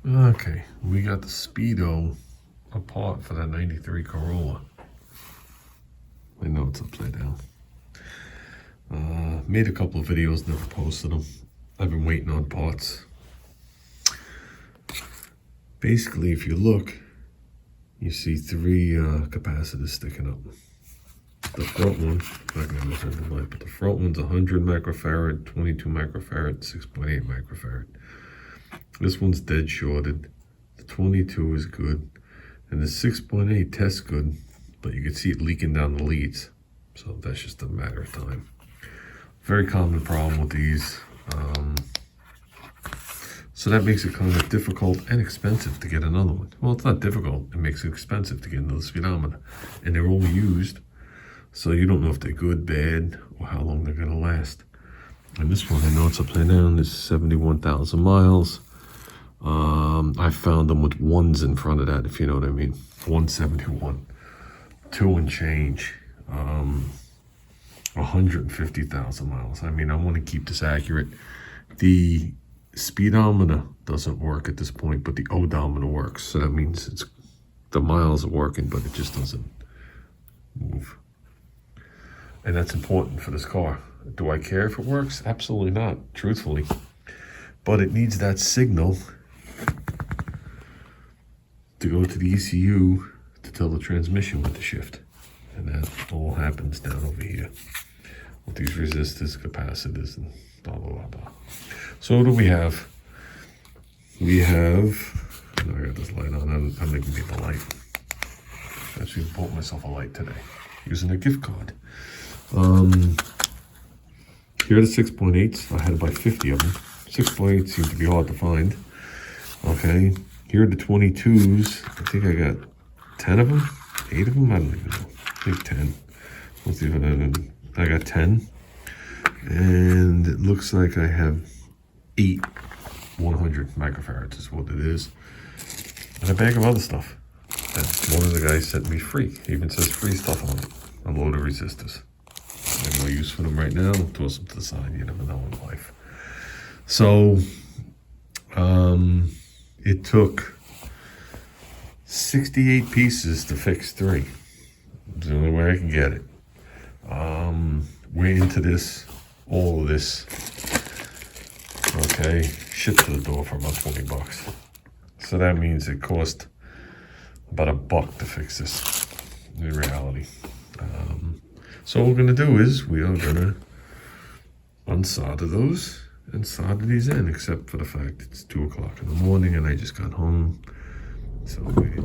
Okay, we got the Speedo apart for that 93 Corolla. I know it's upside down. Made a couple of videos, never posted them. I've been waiting on parts. Basically, if you look, you see three capacitors sticking up. The front one, not going to turn the light, but the front one's 100 microfarad, 22 microfarad, 6.8 microfarad. This one's dead shorted. The 22 is good, and the 6.8 tests good, but you can see it leaking down the leads. So that's just a matter of time. Very common problem with these. So that makes it kind of difficult and expensive to get another one. Well, it's not difficult. It makes it expensive to get another speedometer. And they're all used, so you don't know if they're good, bad, or how long they're going to last. And this one, I know it's upside down. This is 71,000 miles. I found them with ones in front of that, if you know what I mean. 171. 2 and change. 150,000 miles. I mean, I want to keep this accurate. The speedometer doesn't work at this point, but the odometer works. So that means it's the miles are working, but it just doesn't move. And that's important for this car. Do I care if it works? Absolutely not, truthfully. But it needs that signal to go to the ECU to tell the transmission what to shift. And that all happens down over here with these resistors, capacitors, and blah, blah, blah, blah. So what do we have? We have, I got this light on, I'm making people light. Actually bought myself a light today using a gift card. Here are the 6.8s. I had to buy 50 of them. 6.8 seem to be hard to find. Okay, here are the 22s. I think I got 10 of them, 8 of them, I don't even know. I think 10. Let's see if I got 10. And it looks like I have 8 100 microfarads is what it is. And a bag of other stuff that one of the guys sent me free. It even says free stuff on it. A load of resistors. I have no use for them right now. Toss them to the side. You never know in life. So, it took 68 pieces to fix 3. It's the only way I can get it. We're into this, all of this. Okay, shipped to the door for about 20 bucks. So that means it cost about $1 to fix this, in reality. So what we're gonna do is we are gonna unsolder those and solder these in, except for the fact it's 2 o'clock in the morning and I just got home. So we